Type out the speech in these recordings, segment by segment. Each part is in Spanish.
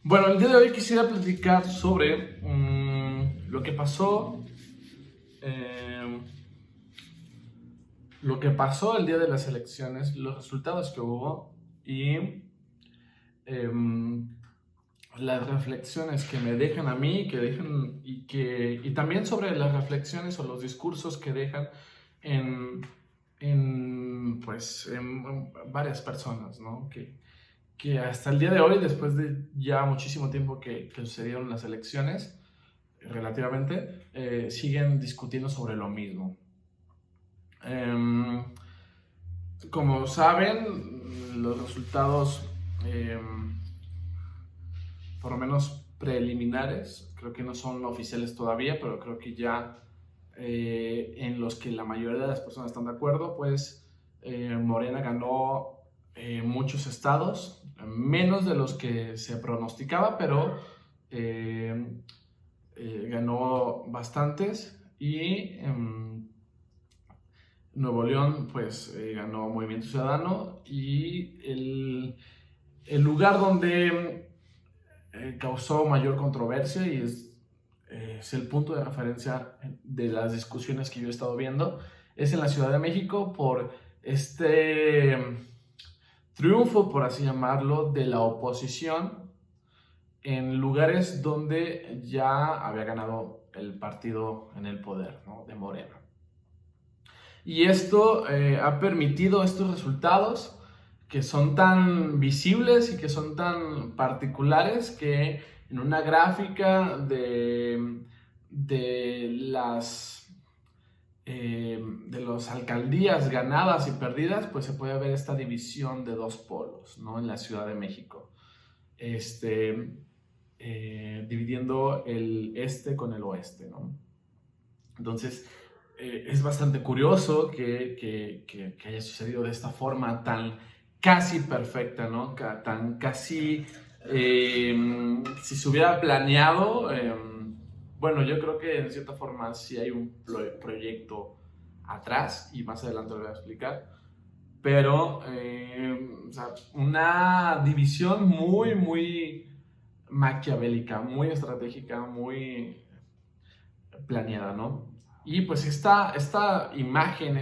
Bueno, el día de hoy quisiera platicar sobre eh, lo que pasó el día de las elecciones, los resultados que hubo y em, las reflexiones que me dejan a mí, que dejan y también sobre las reflexiones o los discursos que dejan en, en varias personas, ¿no? Que hasta el día de hoy, después de ya muchísimo tiempo que sucedieron las elecciones, relativamente, siguen discutiendo sobre lo mismo. Em, Como saben, los resultados, por lo menos preliminares, creo que no son oficiales todavía, pero creo que ya en los que la mayoría de las personas están de acuerdo, pues Morena ganó muchos estados, menos de los que se pronosticaba, pero eh, ganó bastantes y Nuevo León pues ganó Movimiento Ciudadano y el lugar donde causó mayor controversia y es el punto de referencia de las discusiones que yo he estado viendo, es en la Ciudad de México por este triunfo, por así llamarlo, de la oposición en lugares donde ya había ganado el partido en el poder, ¿no? De Morena. Y esto ha permitido estos resultados que son tan visibles y que son tan particulares que en una gráfica de de las alcaldías ganadas y perdidas, pues se puede ver esta división de dos polos, ¿no? En la Ciudad de México, dividiendo el este con el oeste, ¿no? Entonces, es bastante curioso que haya sucedido de esta forma tan casi perfecta, ¿no? Tan casi, si se hubiera planeado, bueno, yo creo que en cierta forma sí hay un proyecto atrás y más adelante lo voy a explicar, pero o sea, una división muy maquiavélica, muy estratégica, muy planeada, ¿no? Y pues esta imagen,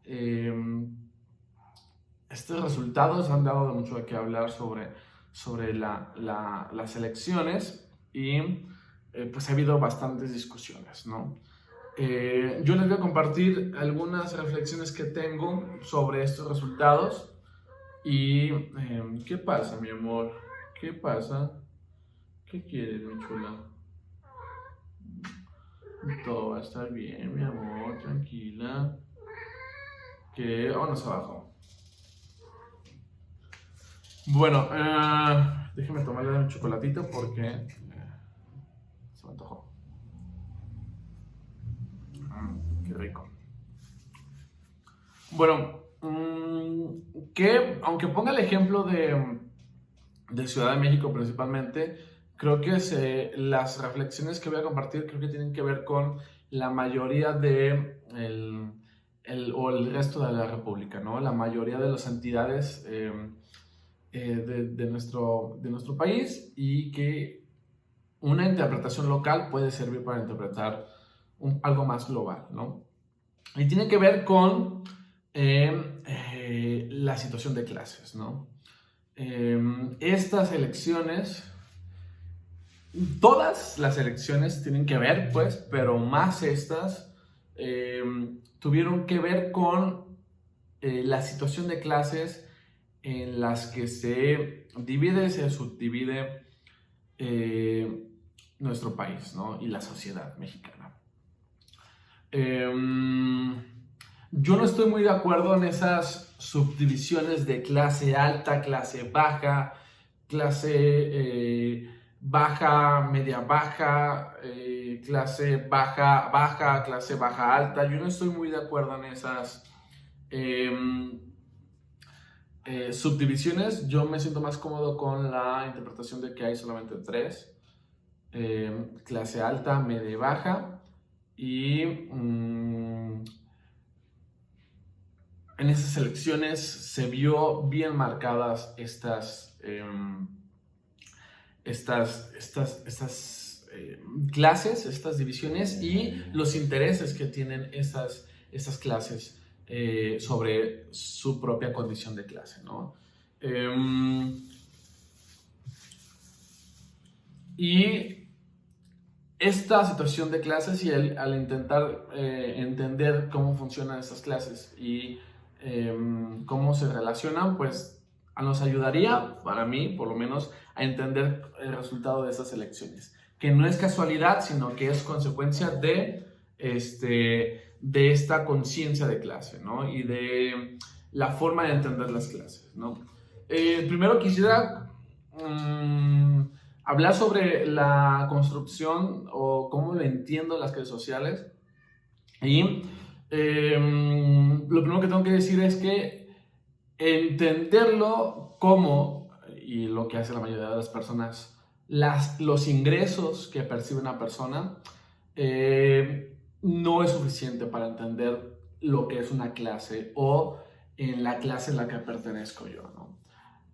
eh, estos resultados han dado de mucho de qué hablar sobre las elecciones y pues ha habido bastantes discusiones, ¿no? Yo les voy a compartir algunas reflexiones que tengo sobre estos resultados y ¿qué pasa, mi amor? ¿Qué pasa? ¿Qué quieres, mi chula? Todo va a estar bien, mi amor, tranquila. Que vámonos abajo. Bueno, déjeme tomarle un chocolatito porque se me antojó. Qué rico. Bueno, que aunque ponga el ejemplo de Ciudad de México principalmente, creo que las reflexiones que voy a compartir creo que tienen que ver con la mayoría o el resto de la República, ¿no? La mayoría de las entidades de nuestro país y que una interpretación local puede servir para interpretar algo más global, ¿no? Y tiene que ver con la situación de clases, ¿no? Estas elecciones, todas las elecciones tienen que ver, pues, pero más estas eh, tuvieron que ver con la situación de clases en las que se divide, se subdivide nuestro país, ¿no? Y la sociedad mexicana. Yo no estoy muy de acuerdo en esas subdivisiones de clase alta, clase baja, clase baja, media baja, clase baja, baja, clase baja alta. Yo no estoy muy de acuerdo en esas eh, subdivisiones. Yo me siento más cómodo con la interpretación de que hay solamente tres: clase alta, media y baja. Y en esas elecciones se vio bien marcadas clases, estas divisiones y los intereses que tienen estas clases sobre su propia condición de clase, ¿no? Y esta situación de clases y al intentar entender cómo funcionan estas clases y cómo se relacionan, pues nos ayudaría, para mí, por lo menos, a entender el resultado de estas elecciones. Que no es casualidad, sino que es consecuencia de esta conciencia de clase, ¿no? Y de la forma de entender las clases, ¿no? Primero quisiera hablar sobre la construcción o cómo lo entiendo las clases sociales. Y lo primero que tengo que decir es que entenderlo como, y lo que hace la mayoría de las personas, los ingresos que percibe una persona, no es suficiente para entender lo que es una clase o en la clase en la que pertenezco yo, ¿no?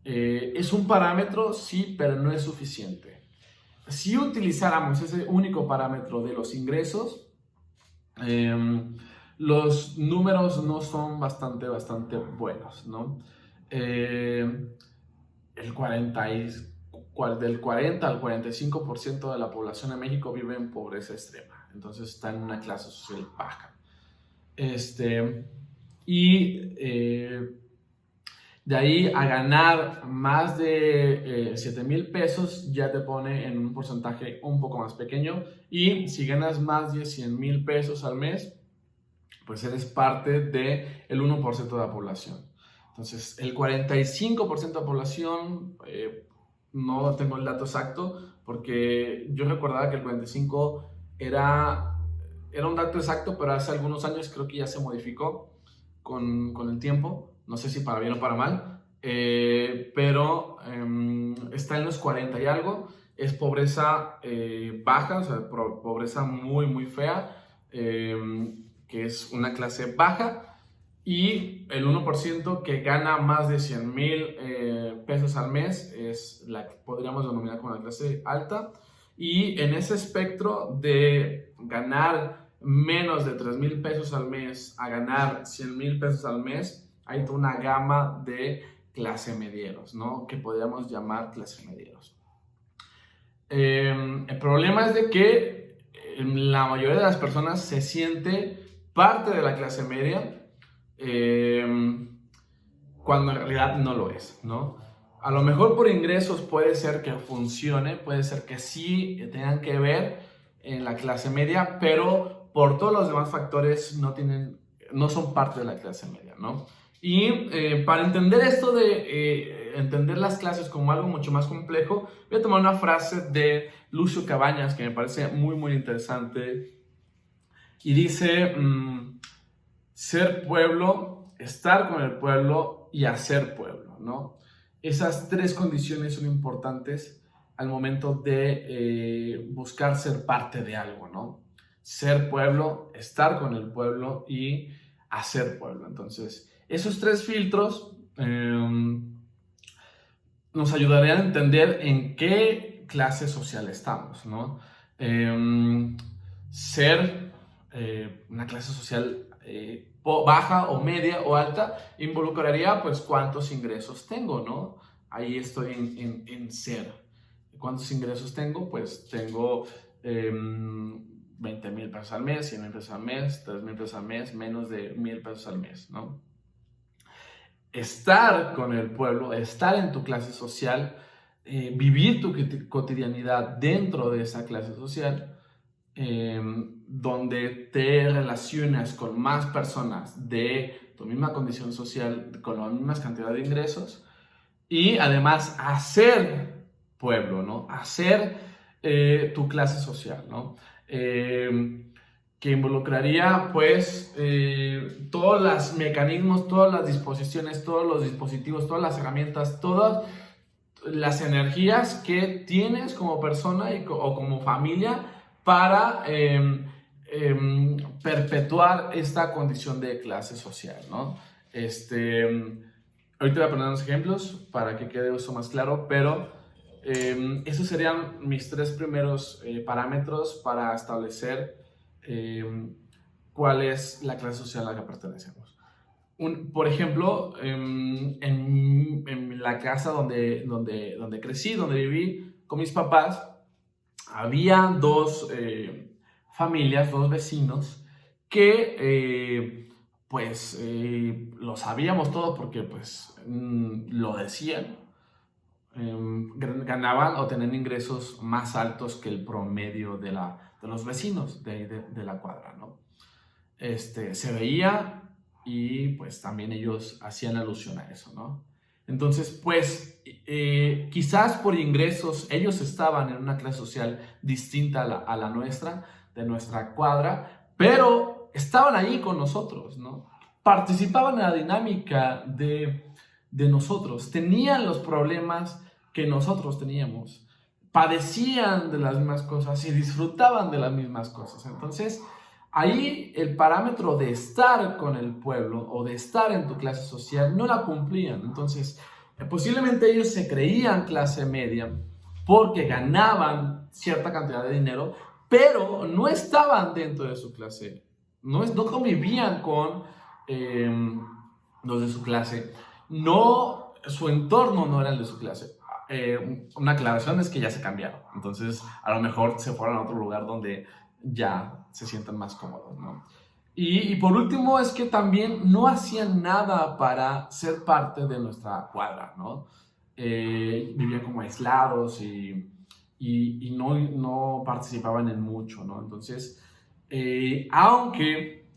Es un parámetro, sí, pero no es suficiente. Si utilizáramos ese único parámetro de los ingresos, los números no son bastante buenos, ¿no? Del 40 al 45% de la población de México vive en pobreza extrema, entonces está en una clase social baja. De ahí a ganar más de 7,000 pesos ya te pone en un porcentaje un poco más pequeño, y si ganas más de 100,000 pesos al mes, pues eres parte del 1% de la población. Entonces, el 45% de la población, no tengo el dato exacto, porque yo recordaba que el 45% era un dato exacto, pero hace algunos años creo que ya se modificó con el tiempo. No sé si para bien o para mal, pero está en los 40 y algo. Es pobreza baja, o sea, pobreza muy fea, que es una clase baja, y el 1% que gana más de 100,000 pesos al mes es la que podríamos denominar como la clase alta. Y en ese espectro de ganar menos de 3,000 pesos al mes a ganar 100,000 pesos al mes, hay toda una gama de clase medieros, ¿no? Que podríamos llamar clase medieros. El problema es de que la mayoría de las personas se siente parte de la clase media cuando en realidad no lo es, ¿no? A lo mejor por ingresos puede ser que funcione, puede ser que sí tengan que ver en la clase media, pero por todos los demás factores no son parte de la clase media, ¿no? Y para entender esto de entender las clases como algo mucho más complejo, voy a tomar una frase de Lucio Cabañas que me parece muy interesante, y dice: ser pueblo, estar con el pueblo y hacer pueblo, ¿no? Esas tres condiciones son importantes al momento de buscar ser parte de algo, ¿no? Ser pueblo, estar con el pueblo y hacer pueblo. Entonces, esos tres filtros nos ayudarían a entender en qué clase social estamos, ¿no? Ser una clase social baja o media o alta involucraría pues cuántos ingresos tengo, ¿no? Ahí estoy en ser. ¿Cuántos ingresos tengo? Pues tengo 20,000 pesos al mes, 100,000 pesos al mes, 3,000 pesos al mes, menos de 1,000 pesos al mes, ¿no? Estar con el pueblo, estar en tu clase social, vivir tu cotidianidad dentro de esa clase social, donde te relacionas con más personas de tu misma condición social, con la misma cantidad de ingresos, y además hacer pueblo, ¿no? Hacer tu clase social, ¿no? Que involucraría pues todos los mecanismos, todas las disposiciones, todos los dispositivos, todas las herramientas, todas las energías que tienes como persona o como familia para perpetuar esta condición de clase social, ¿no? Ahorita voy a poner unos ejemplos para que quede eso más claro, pero Esos serían mis tres primeros parámetros para establecer cuál es la clase social a la que pertenecemos. Por ejemplo, en la casa donde crecí, donde viví con mis papás, había dos familias, dos vecinos que lo sabíamos todo porque pues lo decían. Ganaban o tenían ingresos más altos que el promedio de los vecinos de la cuadra, ¿no? Se veía y pues también ellos hacían alusión a eso, ¿no? Entonces, pues, quizás por ingresos ellos estaban en una clase social distinta a la nuestra, de nuestra cuadra, pero estaban ahí con nosotros, ¿no? Participaban en la dinámica de nosotros, tenían los problemas que nosotros teníamos, padecían de las mismas cosas y disfrutaban de las mismas cosas. Entonces, ahí el parámetro de estar con el pueblo o de estar en tu clase social no la cumplían. Entonces, posiblemente ellos se creían clase media porque ganaban cierta cantidad de dinero, pero no estaban dentro de su clase, no convivían con los de su clase, no, su entorno no era el de su clase. Una aclaración es que ya se cambiaron, entonces a lo mejor se fueron a otro lugar donde ya se sientan más cómodos, ¿no? Y por último es que también no hacían nada para ser parte de nuestra cuadra, ¿no? Vivían como aislados y no participaban en mucho, ¿no? Entonces, aunque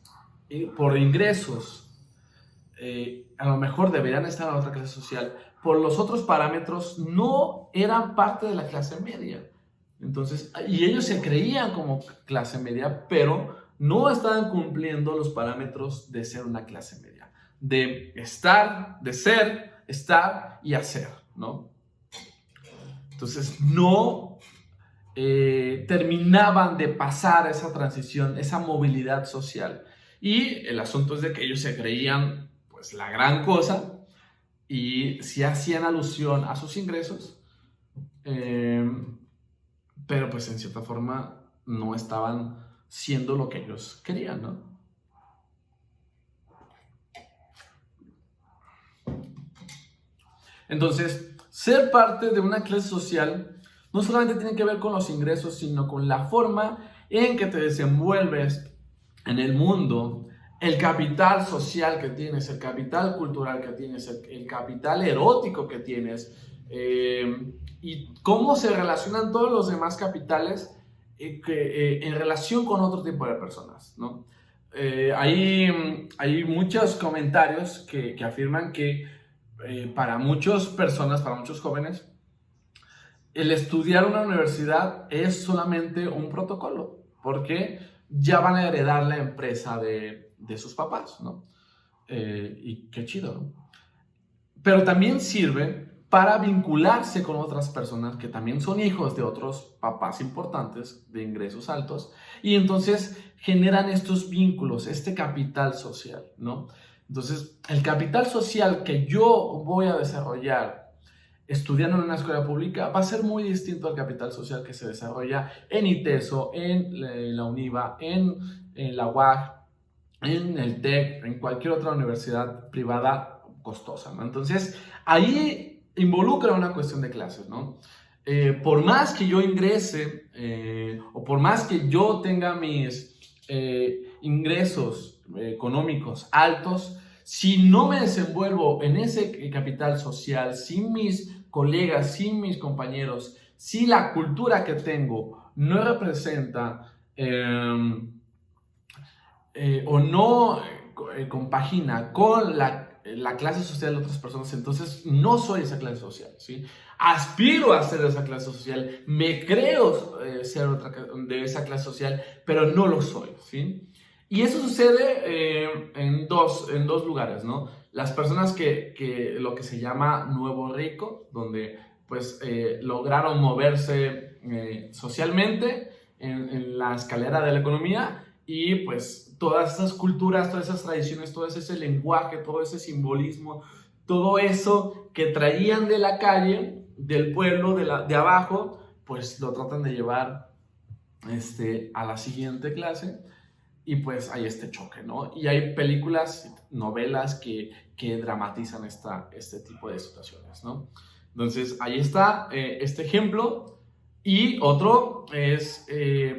por ingresos a lo mejor deberían estar en otra clase social, por los otros parámetros no eran parte de la clase media. Entonces, y ellos se creían como clase media, pero no estaban cumpliendo los parámetros de ser una clase media, de estar, de ser, estar y hacer, ¿no? Entonces, no terminaban de pasar esa transición, esa movilidad social. Y el asunto es de que ellos se creían, pues, la gran cosa y sí hacían alusión a sus ingresos, pero pues en cierta forma no estaban siendo lo que ellos querían, ¿no? Entonces, ser parte de una clase social no solamente tiene que ver con los ingresos, sino con la forma en que te desenvuelves en el mundo, el capital social que tienes, el capital cultural que tienes, el capital erótico que tienes, y cómo se relacionan todos los demás capitales en relación con otro tipo de personas, ¿no? Hay muchos comentarios que afirman que para muchas personas, para muchos jóvenes, el estudiar una universidad es solamente un protocolo, porque ya van a heredar la empresa de sus papás, ¿no? Y qué chido, ¿no? Pero también sirve para vincularse con otras personas que también son hijos de otros papás importantes de ingresos altos, y entonces generan estos vínculos, este capital social, ¿no? Entonces, el capital social que yo voy a desarrollar estudiando en una escuela pública va a ser muy distinto al capital social que se desarrolla en ITESO, en la UNIVA, en la UAG, en el TEC, en cualquier otra universidad privada costosa, ¿no? Entonces, ahí involucra una cuestión de clases, ¿no? Por más que yo ingrese o por más que yo tenga mis ingresos económicos altos, si no me desenvuelvo en ese capital social, sin mis colegas, sin mis compañeros, si la cultura que tengo no representa o no compagina con la clase social de otras personas, entonces no soy esa clase social, ¿sí? Aspiro a ser de esa clase social, me creo ser de esa clase social, pero no lo soy, ¿sí? Y eso sucede en dos lugares, ¿no? Las personas que lo que se llama nuevo rico, donde pues lograron moverse socialmente en la escalera de la economía, y pues todas esas culturas, todas esas tradiciones, todo ese lenguaje, todo ese simbolismo, todo eso que traían de la calle, del pueblo, de abajo, pues lo tratan de llevar a la siguiente clase y pues hay este choque, ¿no? Y hay películas, novelas que dramatizan este tipo de situaciones, ¿no? Entonces, ahí está este ejemplo. Y otro es,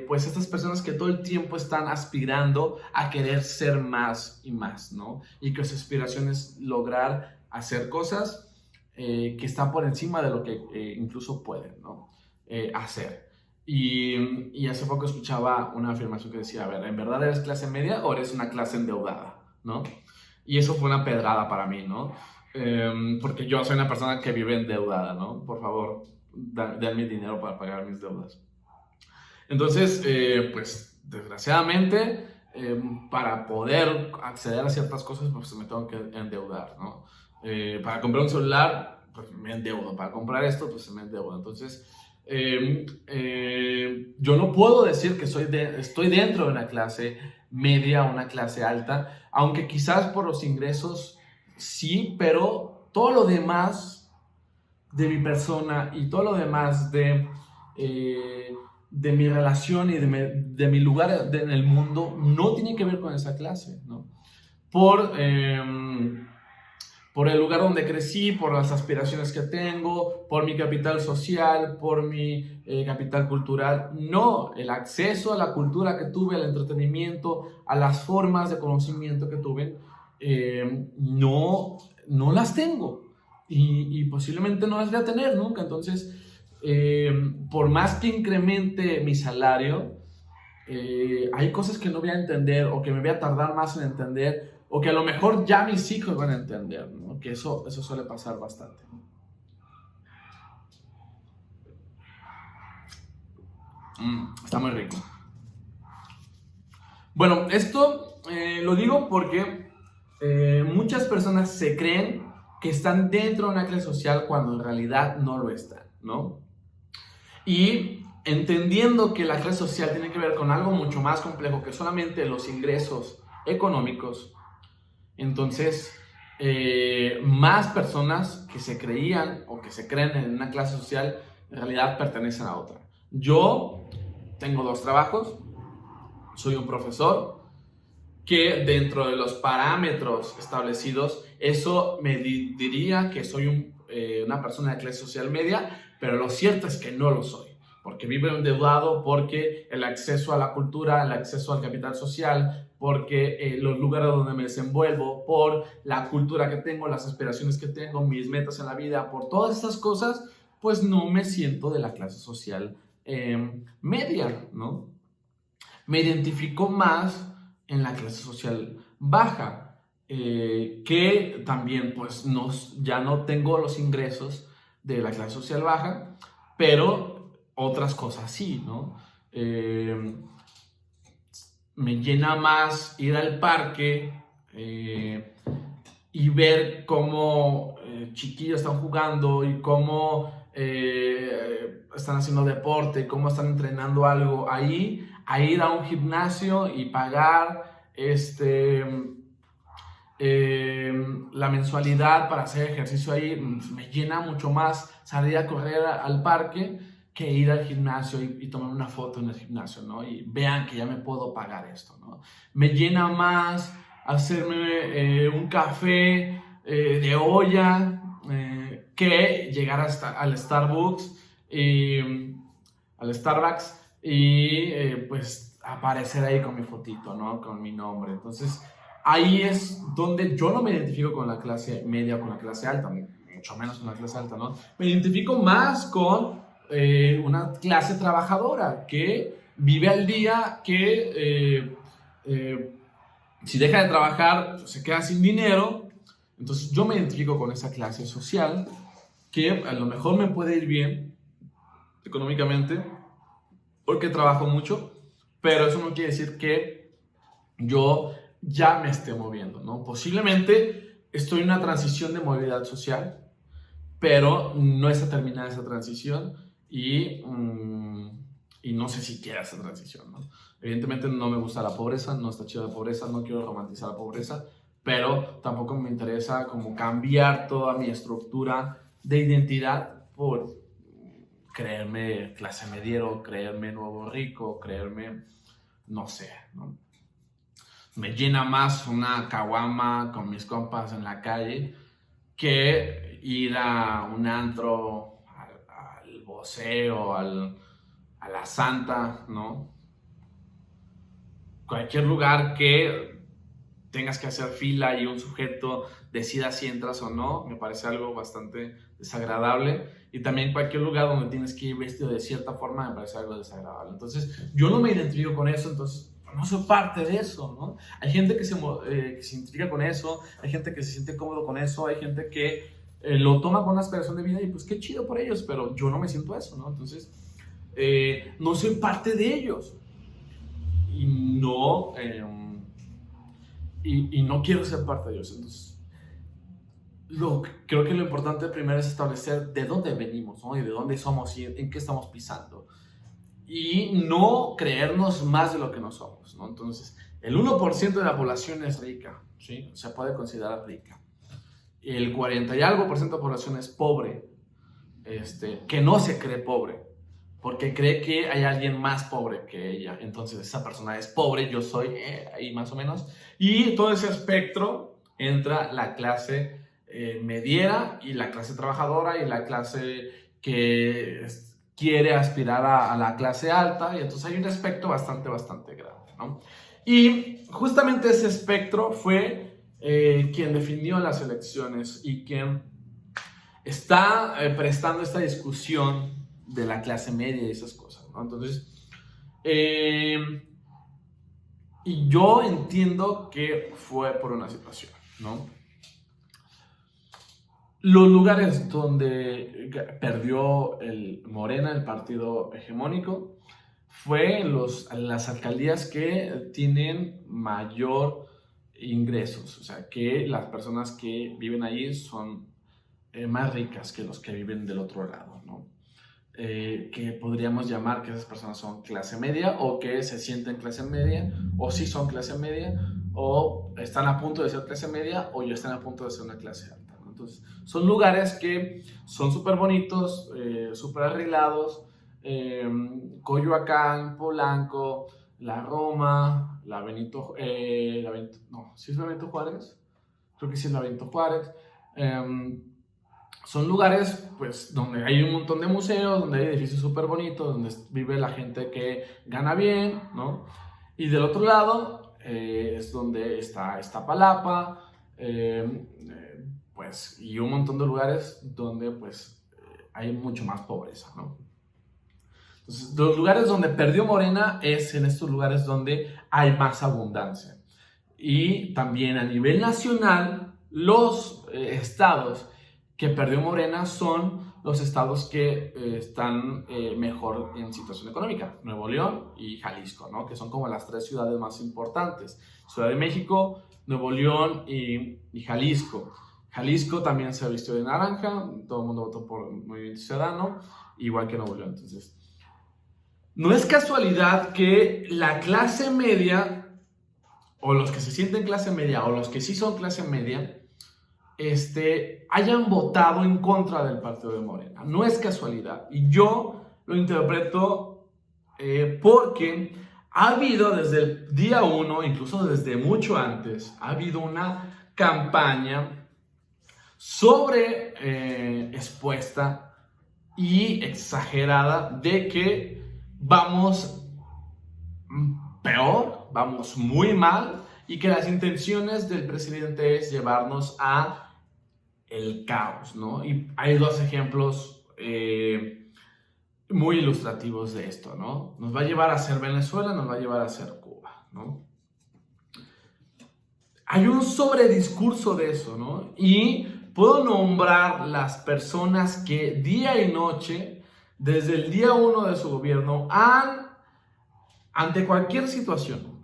pues, estas personas que todo el tiempo están aspirando a querer ser más y más, ¿no? Y que su aspiración es lograr hacer cosas que están por encima de lo que incluso pueden, ¿no? Hacer. Y hace poco escuchaba una afirmación que decía, a ver, ¿en verdad eres clase media o eres una clase endeudada? ¿No? Y eso fue una pedrada para mí, ¿no? Porque yo soy una persona que vive endeudada, ¿no? Por favor, denme dinero para pagar mis deudas. Entonces, pues, desgraciadamente, para poder acceder a ciertas cosas, pues me tengo que endeudar, ¿no? Para comprar un celular, pues me endeudo. Para comprar esto, pues me endeudo. Entonces, yo no puedo decir que estoy dentro de una clase media o una clase alta, aunque quizás por los ingresos sí, pero todo lo demás de mi persona y todo lo demás de mi relación y de mi lugar en el mundo no tiene que ver con esa clase, ¿no? Por el lugar donde crecí, por las aspiraciones que tengo, por mi capital social, por mi capital cultural. No, el acceso a la cultura que tuve, al entretenimiento, a las formas de conocimiento que tuve, no las tengo. Y posiblemente no las voy a tener nunca. Entonces, por más que incremente mi salario, hay cosas que no voy a entender o que me voy a tardar más en entender o que a lo mejor ya mis hijos van a entender, ¿no? Que eso suele pasar bastante. Está muy rico. Bueno, esto lo digo porque muchas personas se creen que están dentro de una clase social cuando en realidad no lo están, ¿no? Y entendiendo que la clase social tiene que ver con algo mucho más complejo que solamente los ingresos económicos, entonces más personas que se creían o que se creen en una clase social en realidad pertenecen a otra. Yo tengo 2 trabajos, soy un profesor que dentro de los parámetros establecidos, eso me diría que soy una persona de clase social media, pero lo cierto es que no lo soy, porque vivo endeudado, porque el acceso a la cultura, el acceso al capital social, porque los lugares donde me desenvuelvo, por la cultura que tengo, las aspiraciones que tengo, mis metas en la vida, por todas estas cosas, pues no me siento de la clase social media, ¿no? Me identifico más en la clase social baja, que también pues ya no tengo los ingresos de la clase social baja, pero otras cosas sí, ¿no? Me llena más ir al parque y ver cómo chiquillos están jugando y cómo están haciendo deporte y cómo están entrenando algo ahí, a ir a un gimnasio y pagar la mensualidad para hacer ejercicio ahí. Me llena mucho más salir a correr al parque que ir al gimnasio y tomar una foto en el gimnasio, ¿no? Y vean que ya me puedo pagar esto, ¿no? Me llena más hacerme un café de olla que llegar al Starbucks y pues aparecer ahí con mi fotito, ¿no? Con mi nombre. Entonces, ahí es donde yo no me identifico con la clase media o con la clase alta, mucho menos con la clase alta, ¿no? Me identifico más con una clase trabajadora que vive al día, que si deja de trabajar pues, se queda sin dinero. Entonces yo me identifico con esa clase social que a lo mejor me puede ir bien económicamente porque trabajo mucho, pero eso no quiere decir que yo ya me esté moviendo, ¿no? Posiblemente estoy en una transición de movilidad social, pero no está terminada esa transición y no sé si quiera esa transición, ¿no? Evidentemente no me gusta la pobreza, no está chida la pobreza, no quiero romantizar la pobreza, pero tampoco me interesa como cambiar toda mi estructura de identidad por creerme clase mediero, creerme nuevo rico, creerme, no sé, ¿no? Me llena más una caguama con mis compas en la calle que ir a un antro, al Boseo, a la Santa, ¿no? Cualquier lugar que tengas que hacer fila y un sujeto decida si entras o no, me parece algo bastante desagradable. Y también cualquier lugar donde tienes que ir vestido de cierta forma me parece algo desagradable. Entonces, yo no me identifico con eso, entonces no soy parte de eso, ¿no? Hay gente que se identifica con eso, hay gente que se siente cómodo con eso, hay gente que lo toma con una aspiración de vida y pues qué chido por ellos, pero yo no me siento eso, ¿no? Entonces, no soy parte de ellos. Y no... y no quiero ser parte de ellos. Entonces, creo que lo importante primero es establecer de dónde venimos, ¿no? Y de dónde somos y en qué estamos pisando. Y no creernos más de lo que no somos, ¿no? Entonces, el 1% de la población es rica, ¿sí? Se puede considerar rica. El 40 y algo por ciento de la población es pobre, que no se cree pobre, porque cree que hay alguien más pobre que ella. Entonces, esa persona es pobre, yo soy ahí más o menos. Y todo ese espectro entra la clase mediera y la clase trabajadora y la clase que quiere aspirar a la clase alta. Y entonces hay un espectro bastante grande, ¿no? Y justamente ese espectro fue quien definió las elecciones y quien está prestando esta discusión de la clase media y esas cosas, ¿no? Entonces, y yo entiendo que fue por una situación, ¿no? Los lugares donde perdió Morena, el partido hegemónico, fue las alcaldías que tienen mayor ingresos, o sea, que las personas que viven allí son más ricas que los que viven del otro lado, ¿no? Que podríamos llamar que esas personas son clase media o que se sienten clase media o sí son clase media o están a punto de ser clase media o ya están a punto de ser una clase alta, ¿no? Entonces, son lugares que son súper bonitos, súper arreglados, Coyoacán, Polanco, la Roma, la Benito, no, ¿sí es la Benito Juárez? Creo que sí es la Benito Juárez. Son lugares, pues, donde hay un montón de museos, donde hay edificios súper bonitos, donde vive la gente que gana bien, ¿no? Y del otro lado es donde está Iztapalapa, pues, y un montón de lugares donde, pues, hay mucho más pobreza, ¿no? Entonces, los lugares donde perdió Morena es en estos lugares donde hay más abundancia. Y también a nivel nacional, los estados que perdió Morena son los estados que están mejor en situación económica, Nuevo León y Jalisco, ¿no? Que son como las 3 ciudades más importantes, Ciudad de México, Nuevo León y Jalisco. Jalisco también se vistió de naranja, todo el mundo votó por Movimiento Ciudadano, igual que Nuevo León. Entonces, no es casualidad que la clase media, o los que se sienten clase media, o los que sí son clase media, hayan votado en contra del partido de Morena. No es casualidad. Y yo lo interpreto porque ha habido desde el día 1, incluso desde mucho antes, ha habido una campaña expuesta y exagerada de que vamos peor, vamos muy mal y que las intenciones del presidente es llevarnos a el caos, ¿no? Y hay 2 ejemplos muy ilustrativos de esto, ¿no? Nos va a llevar a ser Venezuela, nos va a llevar a ser Cuba, ¿no? Hay un sobrediscurso de eso, ¿no? Y puedo nombrar las personas que día y noche, desde el día 1 de su gobierno, ante cualquier situación,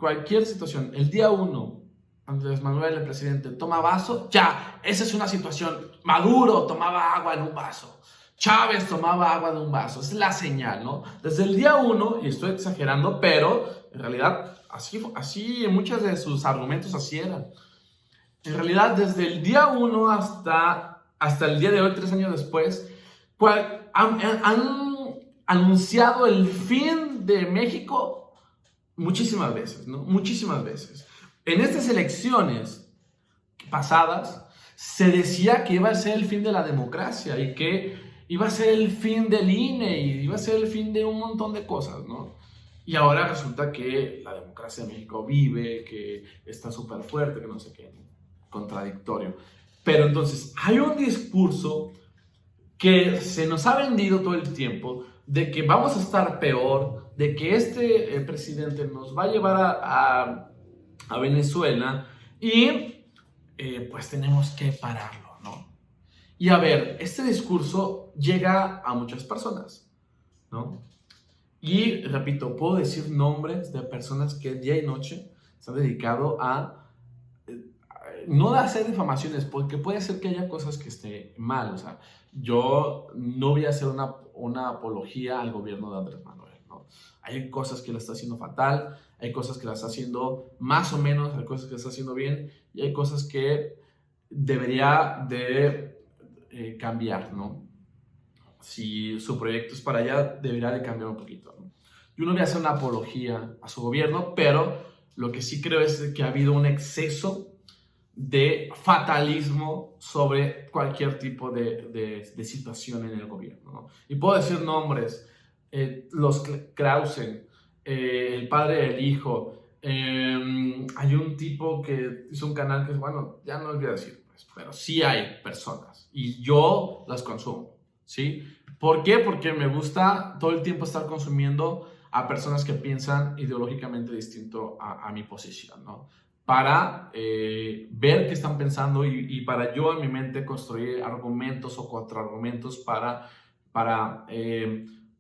el día 1, Andrés Manuel, el presidente, toma vaso, ya, esa es una situación. Maduro tomaba agua en un vaso. Chávez tomaba agua de un vaso. Esa es la señal, ¿no? Desde el día 1, y estoy exagerando, pero en realidad así en muchos de sus argumentos así eran. En realidad, desde el día 1 hasta el día de hoy, 3 años después, han anunciado el fin de México muchísimas veces, ¿no? Muchísimas veces. En estas elecciones pasadas se decía que iba a ser el fin de la democracia y que iba a ser el fin del INE y iba a ser el fin de un montón de cosas, ¿no? Y ahora resulta que la democracia de México vive, que está súper fuerte, que no sé qué, contradictorio. Pero entonces hay un discurso que se nos ha vendido todo el tiempo de que vamos a estar peor, de que este presidente nos va a llevar a Venezuela y pues tenemos que pararlo, ¿no? Y a ver, este discurso llega a muchas personas, ¿no? Y repito, puedo decir nombres de personas que día y noche se han dedicado a no de hacer difamaciones, porque puede ser que haya cosas que esté mal. O sea, yo no voy a hacer una apología al gobierno de Andrés Manuel, ¿no? Hay cosas que la está haciendo fatal, hay cosas que la está haciendo más o menos, hay cosas que la está haciendo bien y hay cosas que debería de cambiar, ¿no? Si su proyecto es para allá, debería de cambiar un poquito, ¿no? Yo no voy a hacer una apología a su gobierno, pero lo que sí creo es que ha habido un exceso de fatalismo sobre cualquier tipo de situación en el gobierno, ¿no? Y puedo decir nombres, los Krause, el padre del hijo, hay un tipo que hizo un canal que es, bueno, ya no les voy a decir, pues, pero sí hay personas y yo las consumo, ¿sí? ¿Por qué? Porque me gusta todo el tiempo estar consumiendo a personas que piensan ideológicamente distinto a mi posición, ¿no? Para ver qué están pensando y para yo en mi mente construir argumentos o contraargumentos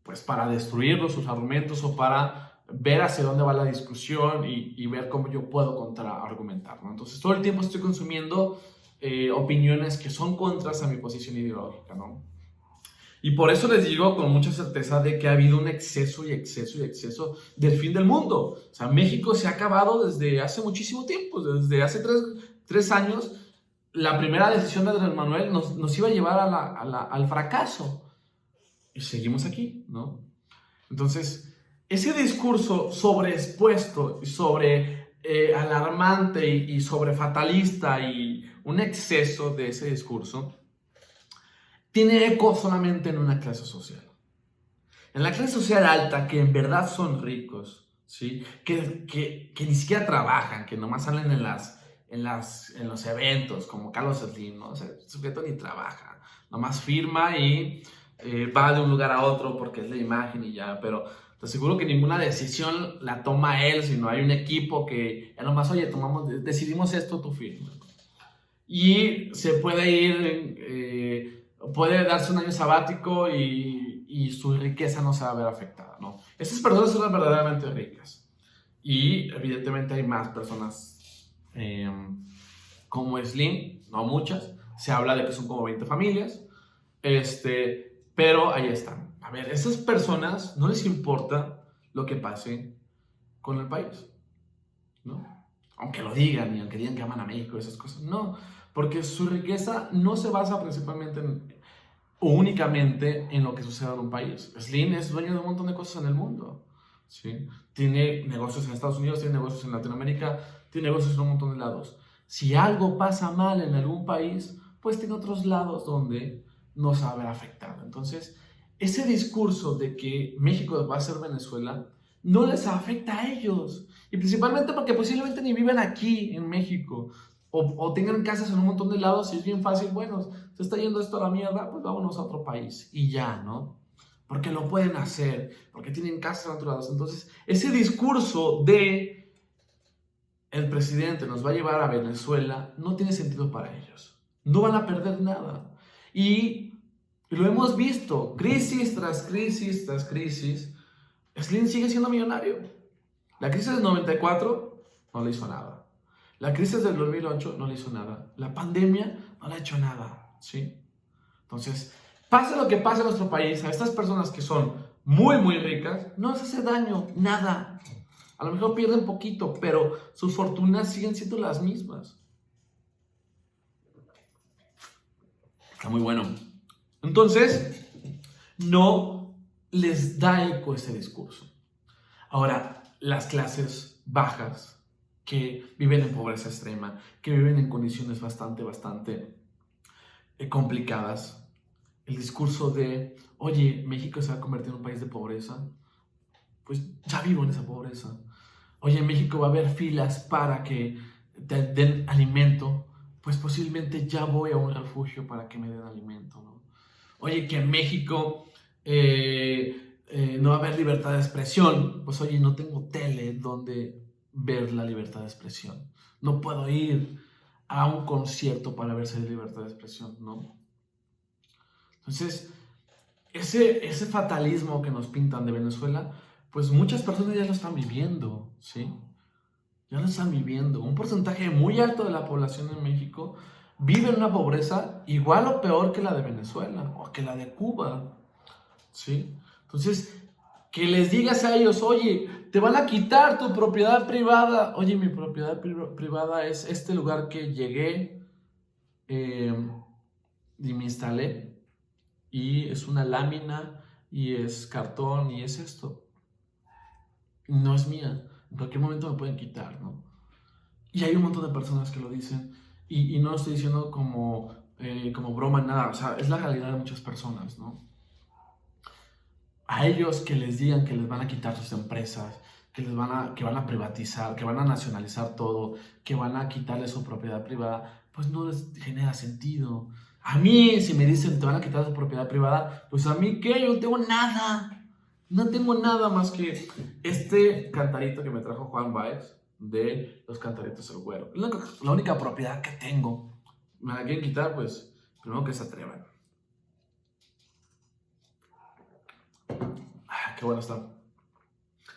pues para destruirlos, sus argumentos, o para ver hacia dónde va la discusión y ver cómo yo puedo contraargumentar, ¿no? Entonces todo el tiempo estoy consumiendo opiniones que son contras a mi posición ideológica, ¿no? Y por eso les digo con mucha certeza de que ha habido un exceso y exceso y exceso del fin del mundo. O sea, México se ha acabado desde hace muchísimo tiempo, desde hace tres años. La primera decisión de Andrés Manuel nos iba a llevar al fracaso. Y seguimos aquí, ¿no? Entonces, ese discurso sobreexpuesto y sobre alarmante y sobre fatalista y un exceso de ese discurso tiene eco solamente en una clase social. En la clase social alta, que en verdad son ricos, ¿sí? Que ni siquiera trabajan, que nomás salen en los eventos, como Carlos Slim, ¿no? O sea, el sujeto ni trabaja, nomás firma y va de un lugar a otro porque es la imagen y ya, pero te aseguro que ninguna decisión la toma él, sino hay un equipo que ya nomás, oye, decidimos esto, tú firma. Y se puede ir... puede darse un año sabático y su riqueza no se va a ver afectada, ¿no? Esas personas son las verdaderamente ricas. Y evidentemente hay más personas como Slim, no muchas. Se habla de que son como 20 familias. Pero ahí están. A ver, esas personas no les importa lo que pase con el país, ¿no? Aunque lo digan y aunque digan que aman a México y esas cosas, no. Porque su riqueza no se basa principalmente o únicamente en lo que sucede en un país. Slim es dueño de un montón de cosas en el mundo, ¿sí? Tiene negocios en Estados Unidos, tiene negocios en Latinoamérica, tiene negocios en un montón de lados. Si algo pasa mal en algún país, pues tiene otros lados donde no se va a ver afectado. Entonces, ese discurso de que México va a ser Venezuela no les afecta a ellos. Y principalmente porque posiblemente ni viven aquí en México. O tengan casas en un montón de lados y es bien fácil, bueno, se está yendo esto a la mierda, pues vámonos a otro país y ya, ¿no? Porque lo pueden hacer, porque tienen casas en otros lados. Entonces, ese discurso de el presidente nos va a llevar a Venezuela no tiene sentido para ellos. No van a perder nada. Y lo hemos visto, crisis tras crisis tras crisis. Slim sigue siendo millonario. La crisis del 94 no le hizo nada. La crisis del 2008 no le hizo nada. La pandemia no le ha hecho nada, ¿sí? Entonces, pase lo que pase en nuestro país, a estas personas que son muy, muy ricas, no les hace daño, nada. A lo mejor pierden poquito, pero sus fortunas siguen siendo las mismas. Está muy bueno. Entonces, no les da eco ese discurso. Ahora, las clases bajas que viven en pobreza extrema, que viven en condiciones bastante complicadas, el discurso de, oye, México se va a convertir en un país de pobreza, pues ya vivo en esa pobreza. Oye, en México va a haber filas para que te den alimento, pues posiblemente ya voy a un refugio para que me den alimento, ¿no? Oye, que en México no va a haber libertad de expresión, pues oye, no tengo tele donde ver la libertad de expresión. No puedo ir a un concierto para ver si hay libertad de expresión, ¿no? Entonces, ese fatalismo que nos pintan de Venezuela, pues muchas personas ya lo están viviendo, ¿sí? Ya lo están viviendo. Un porcentaje muy alto de la población en México vive en una pobreza igual o peor que la de Venezuela o que la de Cuba, ¿sí? Entonces, que les digas a ellos, oye, te van a quitar tu propiedad privada. Oye, mi propiedad privada es este lugar que llegué y me instalé, y es una lámina y es cartón y es esto. No es mía. En cualquier momento me pueden quitar, ¿no? Y hay un montón de personas que lo dicen, y no lo estoy diciendo como broma, nada, o sea, es la realidad de muchas personas, ¿no? A ellos que les digan que les van a quitar sus empresas, que van a privatizar, que van a nacionalizar todo, que van a quitarle su propiedad privada, pues no les genera sentido. A mí, si me dicen te van a quitar su propiedad privada, pues a mí qué, yo no tengo nada. No tengo nada más que este cantarito que me trajo Juan Baez de Los Cantaritos del Güero. Es la única propiedad que tengo. Me la quieren quitar, pues primero que se atrevan. Qué bueno está.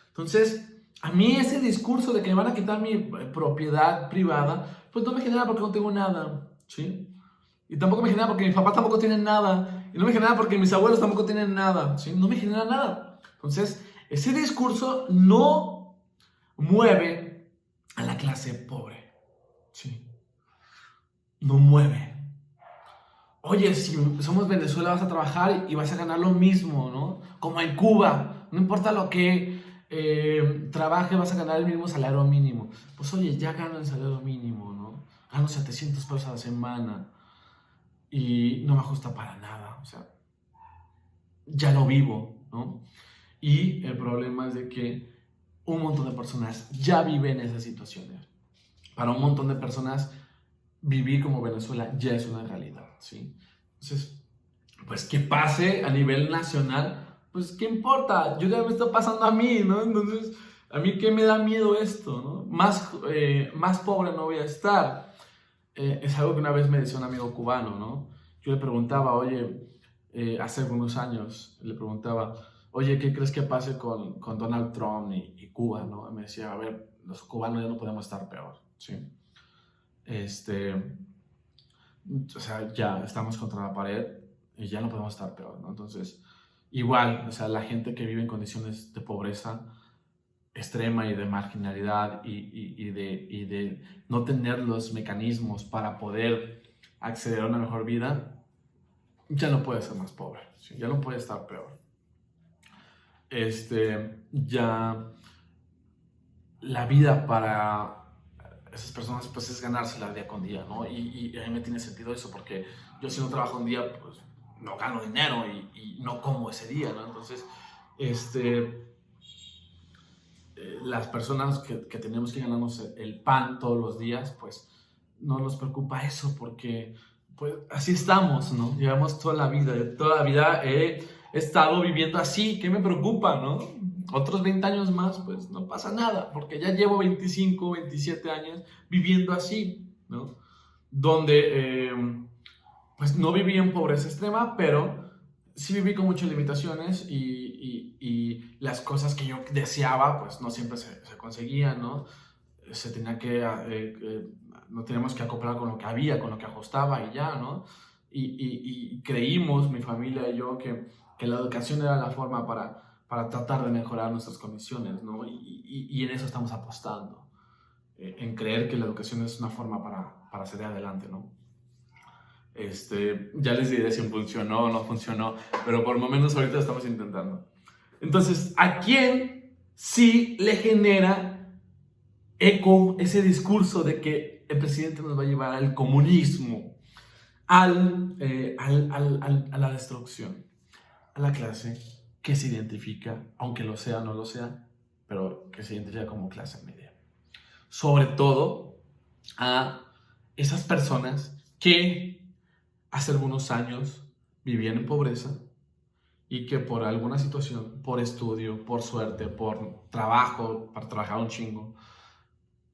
Entonces, a mí ese discurso de que me van a quitar mi propiedad privada, pues no me genera porque no tengo nada, ¿sí? Y tampoco me genera porque mis papás tampoco tienen nada. Y no me genera porque mis abuelos tampoco tienen nada, ¿sí? No me genera nada. Entonces, ese discurso no mueve a la clase pobre, ¿sí? No mueve. Oye, si somos Venezuela vas a trabajar y vas a ganar lo mismo, ¿no? Como en Cuba, no importa lo que trabaje, vas a ganar el mismo salario mínimo. Pues oye, ya gano el salario mínimo, ¿no? Gano 700 pesos a la semana y no me ajusta para nada, o sea, ya lo vivo, ¿no? Y el problema es de que un montón de personas ya viven esas situaciones. Para un montón de personas, vivir como Venezuela ya es una realidad, ¿sí? Entonces, pues que pase a nivel nacional, pues ¿qué importa? Yo ya me está pasando a mí, ¿no? Entonces, a mí qué me da miedo esto, ¿no? Más pobre no voy a estar. Es algo que una vez me decía un amigo cubano, ¿no? Yo le preguntaba, oye, hace algunos años, le preguntaba, oye, ¿qué crees que pase con Donald Trump y Cuba, ¿no? Y me decía, a ver, los cubanos ya no podemos estar peor, ¿sí? O sea, ya estamos contra la pared y ya no podemos estar peor, ¿no? Entonces, igual, o sea, la gente que vive en condiciones de pobreza extrema y de marginalidad y de no tener los mecanismos para poder acceder a una mejor vida, ya no puede ser más pobre, ¿sí? Ya no puede estar peor. Ya la vida para esas personas pues es ganársela día con día, ¿no? Y a mí me tiene sentido eso porque yo si no trabajo un día pues no gano dinero y no como ese día, ¿no? Entonces, las personas que tenemos que ganarnos el pan todos los días, pues no nos preocupa eso porque pues así estamos, ¿no? Llevamos toda la vida he estado viviendo así, ¿qué me preocupa, no? Otros 20 años más, pues no pasa nada, porque ya llevo 25, 27 años viviendo así, ¿no? Donde, pues no viví en pobreza extrema, pero sí viví con muchas limitaciones y las cosas que yo deseaba, pues no siempre se conseguían, ¿no? Se tenía no teníamos que acoplar con lo que había, con lo que ajustaba y ya, ¿no? Y creímos, mi familia y yo, que la educación era la forma para tratar de mejorar nuestras condiciones, ¿no? Y en eso estamos apostando, en creer que la educación es una forma para salir adelante, ¿no? Ya les diré si funcionó o no funcionó, pero por lo menos ahorita lo estamos intentando. Entonces, ¿a quién sí le genera eco ese discurso de que el presidente nos va a llevar al comunismo, a la destrucción? A la clase que se identifica, aunque lo sea o no lo sea, pero que se identifica como clase media. Sobre todo a esas personas que hace algunos años vivían en pobreza y que por alguna situación, por estudio, por suerte, por trabajo, para trabajar un chingo,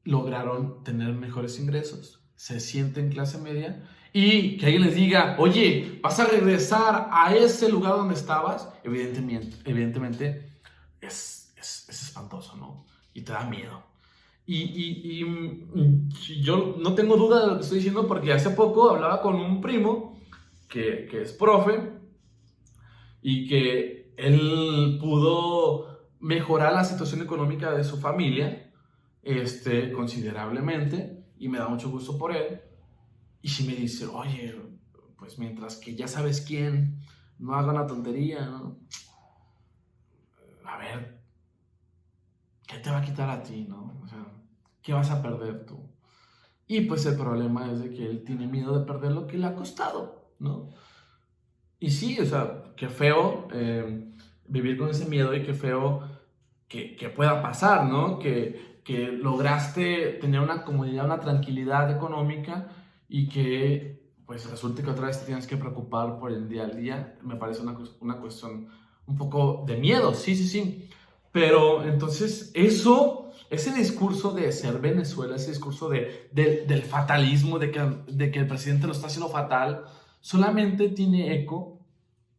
lograron tener mejores ingresos, se sienten clase media y que alguien les diga, oye, vas a regresar a ese lugar donde estabas, evidentemente es espantoso, ¿no? Y te da miedo. Yo no tengo duda de lo que estoy diciendo porque hace poco hablaba con un primo que es profe y que él pudo mejorar la situación económica de su familia considerablemente y me da mucho gusto por él. Y si me dice, oye, pues mientras que ya sabes quién, no haga una tontería, ¿no? A ver, ¿qué te va a quitar a ti, no? O sea, ¿qué vas a perder tú? Y pues el problema es de que él tiene miedo de perder lo que le ha costado, ¿no? Y sí, o sea, qué feo vivir con ese miedo y qué feo que pueda pasar, ¿no? Que lograste tener una comodidad, una tranquilidad económica y que pues resulte que otra vez te tienes que preocupar por el día al día. Me parece una cuestión un poco de miedo, sí, sí, sí. Pero entonces ese discurso de ser Venezuela, ese discurso del fatalismo, de que el presidente lo está haciendo fatal, solamente tiene eco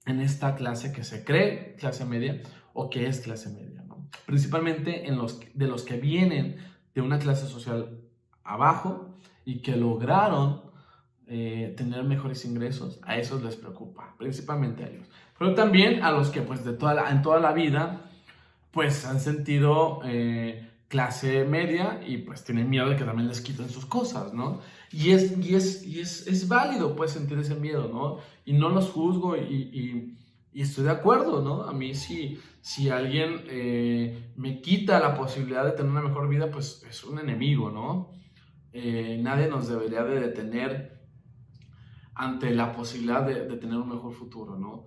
en esta clase que se cree clase media o que es clase media, ¿no? Principalmente de los que vienen de una clase social abajo y que lograron tener mejores ingresos, a esos les preocupa, principalmente a ellos. Pero también a los que pues en toda la vida pues han sentido clase media y pues tienen miedo de que también les quiten sus cosas, ¿no? Es válido pues sentir ese miedo, ¿no? Y no los juzgo y estoy de acuerdo, ¿no? A mí si alguien me quita la posibilidad de tener una mejor vida, pues es un enemigo, ¿no? Nadie nos debería de detener ante la posibilidad de tener un mejor futuro, ¿no?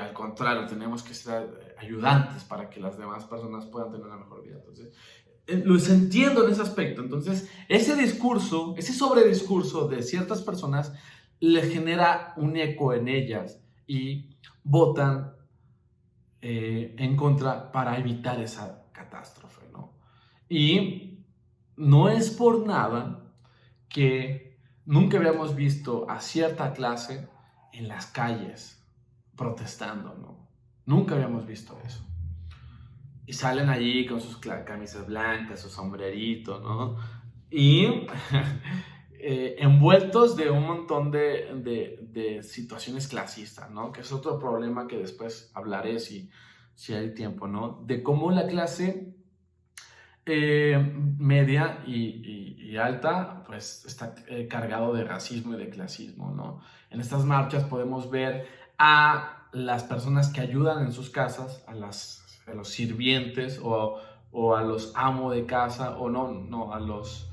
Al contrario, tenemos que ser ayudantes para que las demás personas puedan tener una mejor vida. Entonces, los entiendo en ese aspecto. Entonces, ese discurso, ese sobrediscurso de ciertas personas le genera un eco en ellas y votan en contra para evitar esa catástrofe, ¿no? Y no es por nada que nunca habíamos visto a cierta clase en las calles protestando, ¿no? Nunca habíamos visto eso. Y salen allí con sus camisas blancas, su sombrerito, ¿no? Y envueltos de un montón de situaciones clasistas, ¿no? Que es otro problema que después hablaré si hay tiempo, ¿no? De cómo la clase media y alta, pues está cargado de racismo y de clasismo, ¿no? En estas marchas podemos ver a las personas que ayudan en sus casas, a los sirvientes o a los amos de casa, o no, a los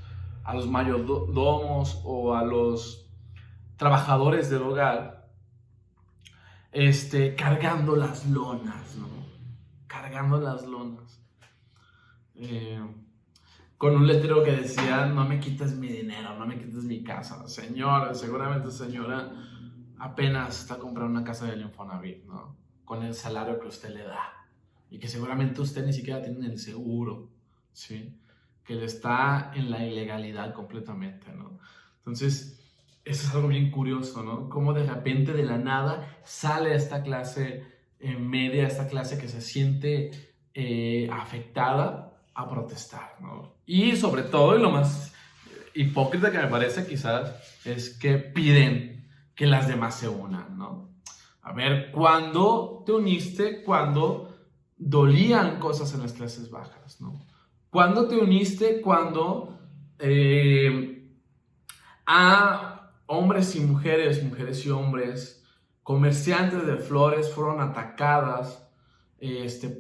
mayordomos o a los trabajadores del hogar, cargando las lonas, ¿no? Cargando las lonas. Con un letrero que decía, no me quites mi dinero, no me quites mi casa. Señora, seguramente señora apenas está comprando una casa del Infonavit, ¿no? Con el salario que usted le da. Y que seguramente usted ni siquiera tiene el seguro, ¿sí? Que él está en la ilegalidad completamente, ¿no? Entonces, eso es algo bien curioso, ¿no? Cómo de repente, de la nada, sale esta clase media, esta clase que se siente afectada a protestar, ¿no? Y sobre todo, y lo más hipócrita que me parece quizás, es que piden que las demás se unan, ¿no? A ver, ¿cuándo te uniste? Cuando dolían cosas en las clases bajas, ¿no? ¿Cuándo te uniste? Cuando hombres y mujeres y hombres, comerciantes de flores fueron atacadas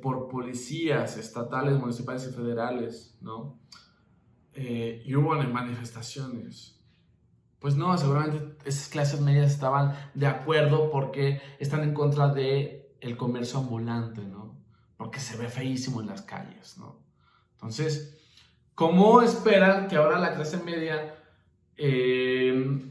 por policías estatales, municipales y federales, ¿no? Y hubo manifestaciones. Pues no, seguramente esas clases medias estaban de acuerdo porque están en contra de el comercio ambulante, ¿no? Porque se ve feísimo en las calles, ¿no? Entonces, ¿cómo esperan que ahora la clase media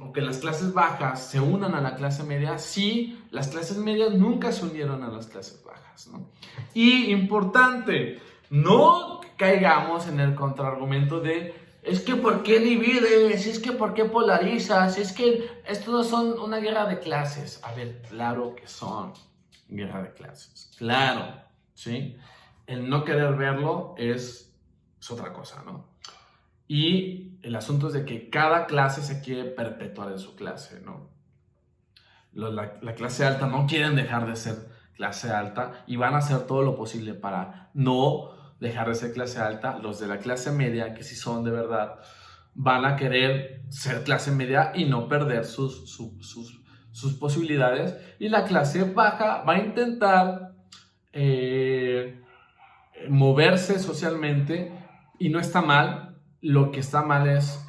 o que las clases bajas se unan a la clase media si las clases medias nunca se unieron a las clases bajas, ¿no? Y importante, no caigamos en el contraargumento de es que ¿por qué divides? Es que ¿por qué polarizas? Es que esto no son una guerra de clases. A ver, claro que son guerra de clases, claro, ¿sí? El no querer verlo es otra cosa, ¿no? Y el asunto es de que cada clase se quiere perpetuar en su clase, ¿no? La clase alta no quieren dejar de ser clase alta y van a hacer todo lo posible para no dejar de ser clase alta. Los de la clase media, que sí son de verdad, van a querer ser clase media y no perder sus posibilidades. Y la clase baja va a intentar moverse socialmente y no está mal. Lo que está mal es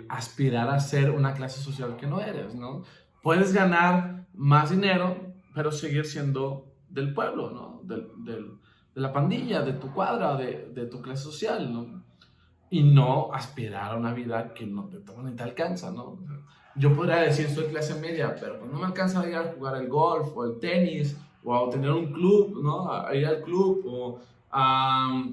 aspirar a ser una clase social que no eres, ¿no? Puedes ganar más dinero, pero seguir siendo del pueblo, ¿no? De la pandilla, de tu cuadra, de tu clase social, ¿no? Y no aspirar a una vida que no te alcanza, ¿no? Yo podría decir, soy clase media, pero pues no me alcanza a ir a jugar el golf o el tenis o a tener un club, ¿no? A ir al club o a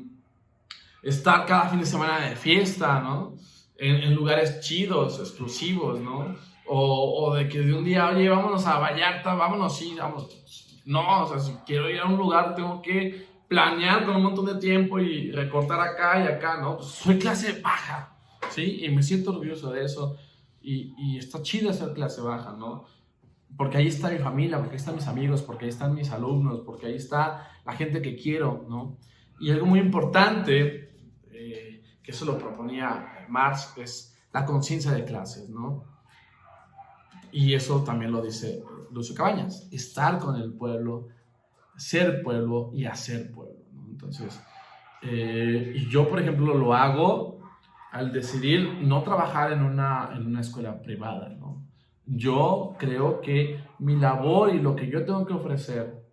estar cada fin de semana de fiesta, ¿no? En lugares chidos, exclusivos, ¿no? O de que de un día, oye, vámonos a Vallarta, vámonos, sí, vamos. No, o sea, si quiero ir a un lugar, tengo que planear con un montón de tiempo y recortar acá y acá, ¿no? Pues soy clase baja, ¿sí? Y me siento orgulloso de eso. Y está chido ser clase baja, ¿no? Porque ahí está mi familia, porque ahí están mis amigos, porque ahí están mis alumnos, porque ahí está la gente que quiero, ¿no? Y algo muy importante, que eso lo proponía Marx, es la conciencia de clases, ¿no? Y eso también lo dice Lucio Cabañas, estar con el pueblo, ser pueblo y hacer pueblo, ¿no? Entonces, y yo, por ejemplo, lo hago al decidir no trabajar en una escuela privada, ¿no? Yo creo que mi labor y lo que yo tengo que ofrecer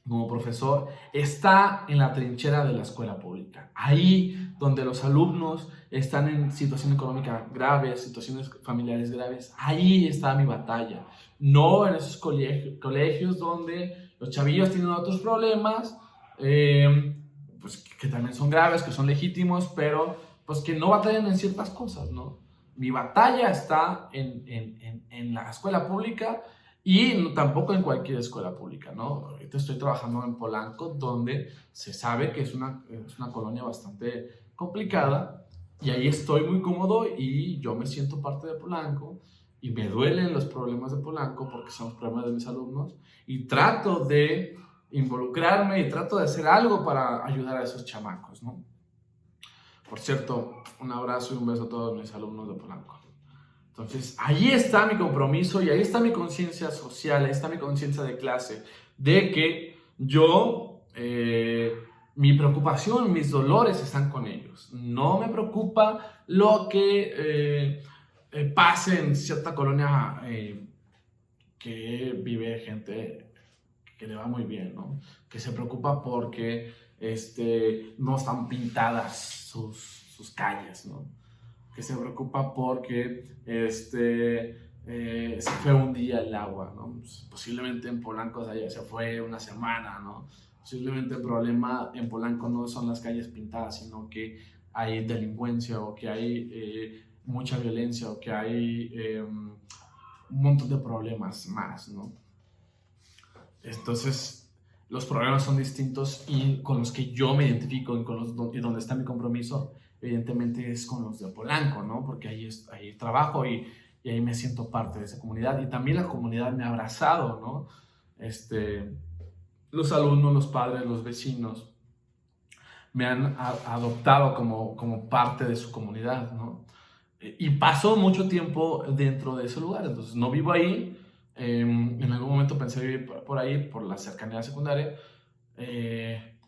como profesor está en la trinchera de la escuela pública. Ahí donde los alumnos están en situación económica grave, situaciones familiares graves, ahí está mi batalla. No en esos colegios donde los chavillos tienen otros problemas, pues que también son graves, que son legítimos, pero pues que no batallan en ciertas cosas, ¿no? Mi batalla está en la escuela pública y tampoco en cualquier escuela pública, ¿no? Ahorita estoy trabajando en Polanco, donde se sabe que es una colonia bastante complicada, y ahí estoy muy cómodo y yo me siento parte de Polanco y me duelen los problemas de Polanco porque son los problemas de mis alumnos y trato de involucrarme y trato de hacer algo para ayudar a esos chamacos, ¿no? Por cierto, un abrazo y un beso a todos mis alumnos de Polanco. Entonces, ahí está mi compromiso y ahí está mi conciencia social, ahí está mi conciencia de clase, de que yo, mi preocupación, mis dolores están con ellos. No me preocupa lo que pase en cierta colonia que vive gente que le va muy bien, ¿no? Que se preocupa porque no están pintadas sus calles, ¿no? Que se preocupa porque se fue un día el agua, ¿no? Pues, posiblemente en Polanco se fue una semana, ¿no? Posiblemente el problema en Polanco no son las calles pintadas, sino que hay delincuencia o que hay mucha violencia o que hay un montón de problemas más, ¿no? Entonces, los problemas son distintos y con los que yo me identifico y donde está mi compromiso, evidentemente es con los de Polanco, ¿no? Porque ahí trabajo y ahí me siento parte de esa comunidad. Y también la comunidad me ha abrazado, ¿no? Los alumnos, los padres, los vecinos me han adoptado como parte de su comunidad, ¿no? Y paso mucho tiempo dentro de ese lugar, entonces no vivo ahí. En algún momento pensé vivir por ahí, por la cercanía de la secundaria, eh,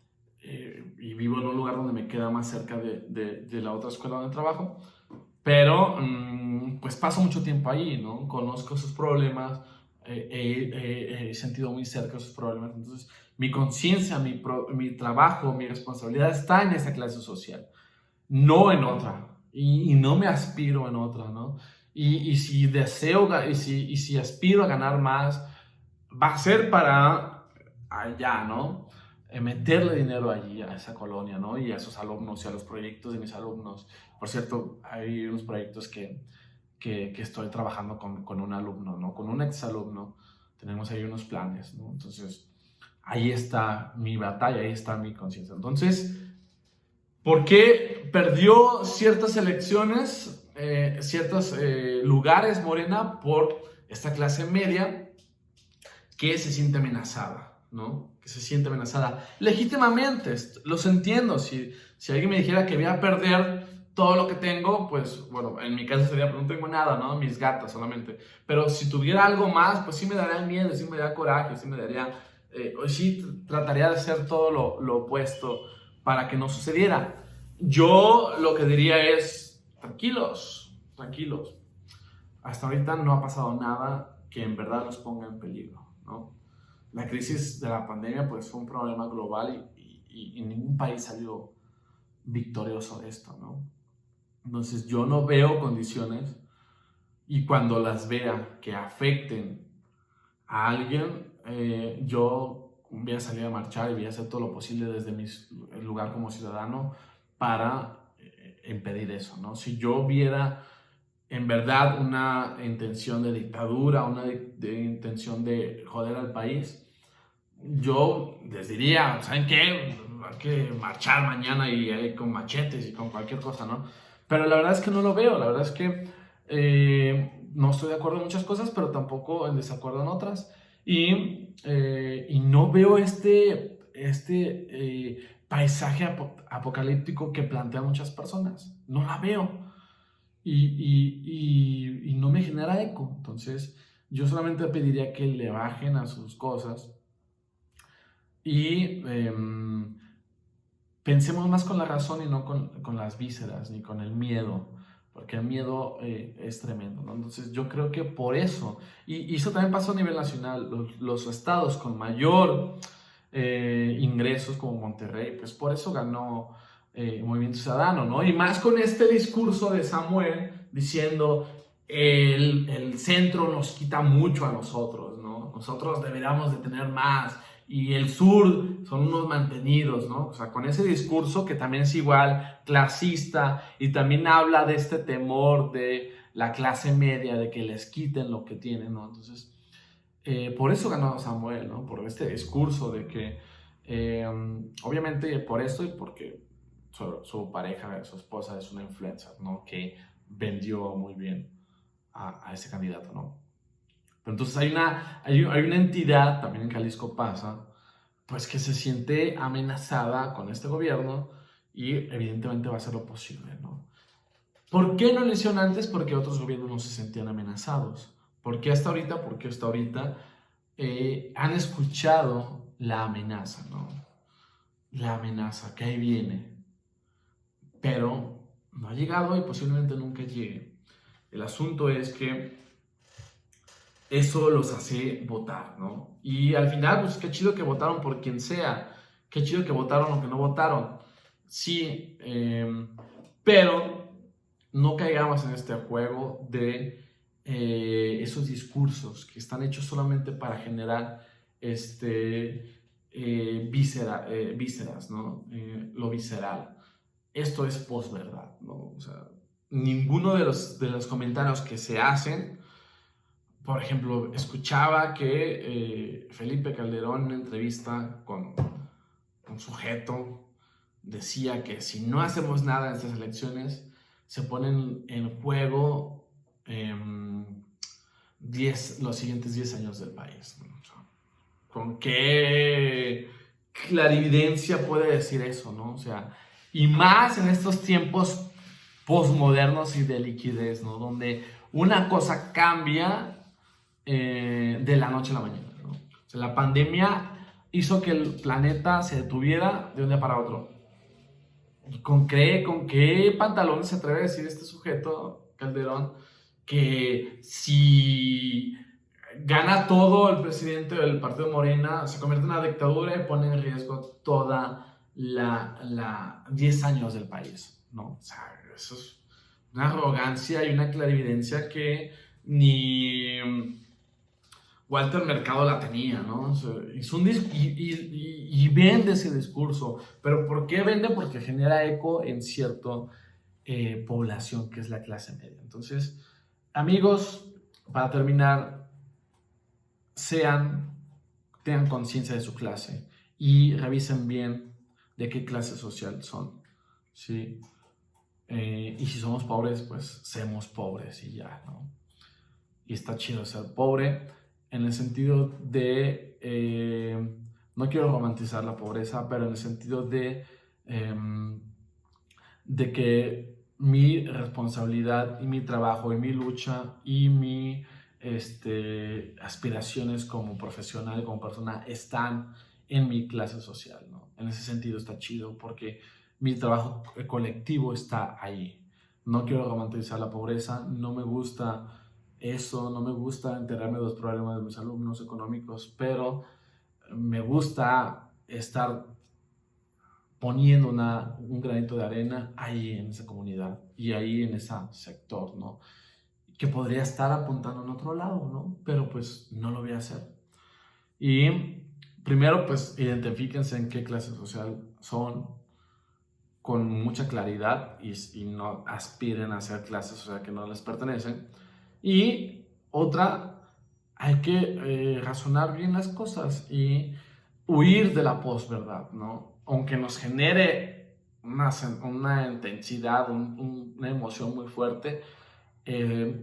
y vivo en un lugar donde me queda más cerca de la otra escuela donde trabajo, pero pues paso mucho tiempo ahí, ¿no? Conozco sus problemas, he sentido muy cerca sus problemas, entonces mi conciencia, mi trabajo, mi responsabilidad está en esa clase social, no en otra. Y no me aspiro en otra, ¿no? Y si deseo, y si aspiro a ganar más, va a ser para allá, ¿no? Meterle dinero allí, a esa colonia, ¿no? Y a esos alumnos y a los proyectos de mis alumnos. Por cierto, hay unos proyectos que estoy trabajando con un alumno, ¿no? Con un exalumno. Tenemos ahí unos planes, ¿no? Entonces, ahí está mi batalla, ahí está mi conciencia. Entonces, ¿por qué perdió ciertas elecciones, ciertos lugares Morena por esta clase media que se siente amenazada, ¿no? Que se siente amenazada legítimamente, los entiendo. Si alguien me dijera que voy a perder todo lo que tengo, pues bueno, en mi caso sería, pues no tengo nada, ¿no? Mis gatas solamente. Pero si tuviera algo más, pues sí me daría miedo, sí me daría coraje, sí me daría, sí trataría de hacer todo lo opuesto para que no sucediera. Yo lo que diría es, tranquilos, tranquilos. Hasta ahorita no ha pasado nada que en verdad nos ponga en peligro, ¿no? La crisis de la pandemia pues fue un problema global y ningún país salió victorioso de esto, ¿no? Entonces yo no veo condiciones, y cuando las vea que afecten a alguien, yo voy a salir a marchar y voy a hacer todo lo posible desde mi lugar como ciudadano para impedir eso, ¿no? Si yo viera en verdad una intención de dictadura, una intención de joder al país, yo les diría, ¿saben qué? Hay que marchar mañana y con machetes y con cualquier cosa, ¿no? Pero la verdad es que no lo veo, la verdad es que no estoy de acuerdo en muchas cosas, pero tampoco en desacuerdo en otras. Y no veo paisaje apocalíptico que plantean muchas personas. No la veo. Y no me genera eco. Entonces, yo solamente pediría que le bajen a sus cosas y pensemos más con la razón y no con las vísceras ni con el miedo, porque el miedo es tremendo, ¿no? Entonces yo creo que por eso, y eso también pasó a nivel nacional, los estados con mayor ingresos como Monterrey, pues por eso ganó Movimiento Ciudadano, ¿no? Y más con este discurso de Samuel diciendo el centro nos quita mucho a nosotros, ¿no? Nosotros deberíamos de tener más y el sur son unos mantenidos, ¿no? O sea, con ese discurso que también es igual clasista y también habla de este temor de la clase media, de que les quiten lo que tienen, ¿no? Entonces, por eso ganó Samuel, ¿no? Por este discurso de que, obviamente por esto y porque su pareja, su esposa es una influencer, ¿no? Que vendió muy bien a ese candidato, ¿no? Pero entonces hay una entidad, también en Jalisco pasa, pues que se siente amenazada con este gobierno y evidentemente va a hacer lo posible, ¿no? ¿Por qué no lo hicieron antes? Porque otros gobiernos no se sentían amenazados. ¿Por qué hasta ahorita? Porque hasta ahorita han escuchado la amenaza, ¿no? La amenaza que ahí viene, pero no ha llegado y posiblemente nunca llegue. El asunto es que eso los hace votar, ¿no? Y al final, pues qué chido que votaron por quien sea, qué chido que votaron o que no votaron, sí, pero no caigamos en este juego de esos discursos que están hechos solamente para generar vísceras, ¿no? Lo visceral. Esto es posverdad, ¿no? O sea, ninguno de los comentarios que se hacen. Por ejemplo, escuchaba que Felipe Calderón en una entrevista con un sujeto decía que si no hacemos nada en estas elecciones, se ponen en juego los siguientes 10 años del país, ¿no? O sea, ¿con qué clarividencia puede decir eso, no? O sea, y más en estos tiempos posmodernos y de liquidez, ¿no? Donde una cosa cambia de la noche a la mañana, ¿no? O sea, la pandemia hizo que el planeta se detuviera de un día para otro. ¿Y con qué pantalones se atreve a decir este sujeto, Calderón, que si gana todo el presidente del partido Morena, se convierte en una dictadura y pone en riesgo toda la 10 años del país, ¿no? O sea, eso es una arrogancia y una clarividencia que ni Walter Mercado la tenía, ¿no? O sea, y vende ese discurso. ¿Pero por qué vende? Porque genera eco en cierta población, que es la clase media. Entonces, amigos, para terminar, tengan conciencia de su clase y revisen bien de qué clase social son, ¿sí? Y si somos pobres, pues seamos pobres y ya, ¿no? Y está chido ser pobre en el sentido de, no quiero romantizar la pobreza, pero en el sentido de que mi responsabilidad y mi trabajo y mi lucha y mi aspiraciones como profesional, como persona, están en mi clase social, ¿no? En ese sentido está chido porque mi trabajo colectivo está ahí. No quiero romantizar la pobreza, no me gusta eso, no me gusta enterarme de los problemas de mis alumnos económicos, pero me gusta estar poniendo un granito de arena ahí en esa comunidad y ahí en ese sector, ¿no? Que podría estar apuntando en otro lado, ¿no? Pero pues no lo voy a hacer. Y primero, pues identifíquense en qué clase social son con mucha claridad y no aspiren a ser clases sociales que no les pertenecen. Y otra, hay que razonar bien las cosas y huir de la posverdad, ¿no? Aunque nos genere una intensidad, una emoción muy fuerte,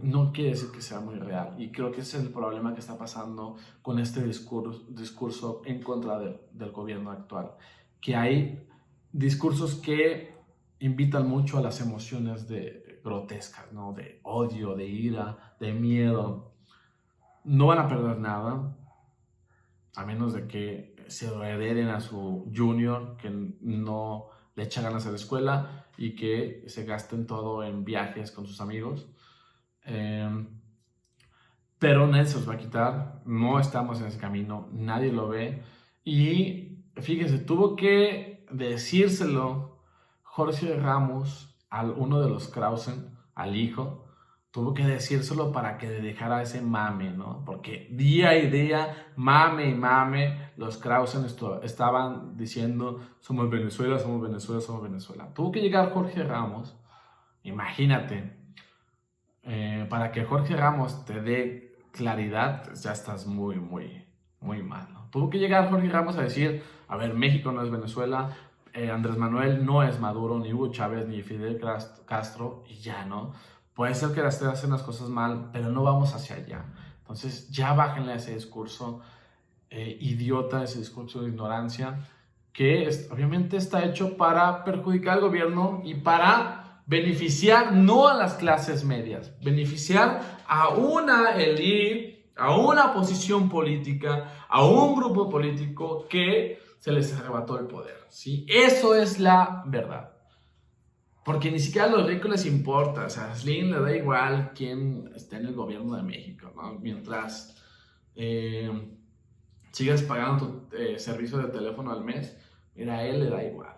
no quiere decir que sea muy real. Y creo que ese es el problema que está pasando con este discurso en contra del gobierno actual. Que hay discursos que invitan mucho a las emociones grotescas, ¿no? De odio, de ira, de miedo. No van a perder nada, a menos de que se herederen a su junior, que no le echa ganas a la escuela y que se gasten todo en viajes con sus amigos. Pero nadie se los va a quitar, no estamos en ese camino, nadie lo ve. Y fíjense, tuvo que decírselo Jorge Ramos a uno de los Krausen, al hijo, tuvo que decírselo para que le dejara ese mame, ¿no? Porque día y día, mame y mame, los Krausen estaban diciendo, somos Venezuela, somos Venezuela, somos Venezuela. Tuvo que llegar Jorge Ramos, imagínate, para que Jorge Ramos te dé claridad, pues ya estás muy, muy, muy mal, ¿no? Tuvo que llegar Jorge Ramos a decir, a ver, México no es Venezuela, Andrés Manuel no es Maduro, ni Hugo Chávez, ni Fidel Castro, y ya, ¿no? Puede ser que las hacen las cosas mal, pero no vamos hacia allá. Entonces, ya bájenle a ese discurso idiota, ese discurso de ignorancia, que obviamente está hecho para perjudicar al gobierno y para beneficiar no a las clases medias, beneficiar a una élite, a una posición política, a un grupo político que se les arrebató el poder, ¿sí? Eso es la verdad. Porque ni siquiera a los ricos les importa, o sea, a Slim le da igual quién esté en el gobierno de México, ¿no? Mientras sigas pagando tu servicio de teléfono al mes, mira, a él le da igual.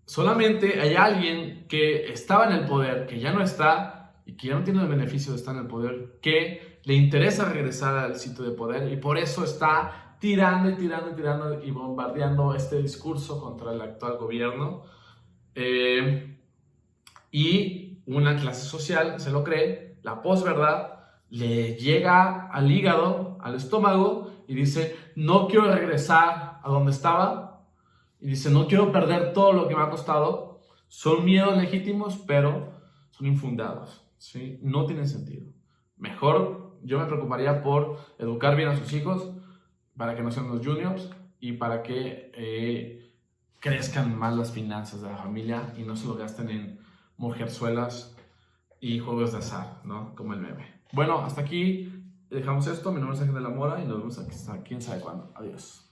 Solamente hay alguien que estaba en el poder, que ya no está y que ya no tiene el beneficio de estar en el poder, que le interesa regresar al sitio de poder y por eso está tirando y tirando y tirando y bombardeando este discurso contra el actual gobierno. Y una clase social se lo cree, la posverdad le llega al hígado, al estómago y dice, no quiero regresar a donde estaba, y dice, no quiero perder todo lo que me ha costado. Son miedos legítimos, pero son infundados, ¿sí? No tienen sentido. Mejor yo me preocuparía por educar bien a sus hijos para que no sean los juniors y para que crezcan más las finanzas de la familia y no se lo gasten en mujerzuelas y juegos de azar, ¿no? Como el meme. Bueno, hasta aquí dejamos esto. Mi nombre es Ángel de la Mora y nos vemos aquí, quién sabe cuándo. Adiós.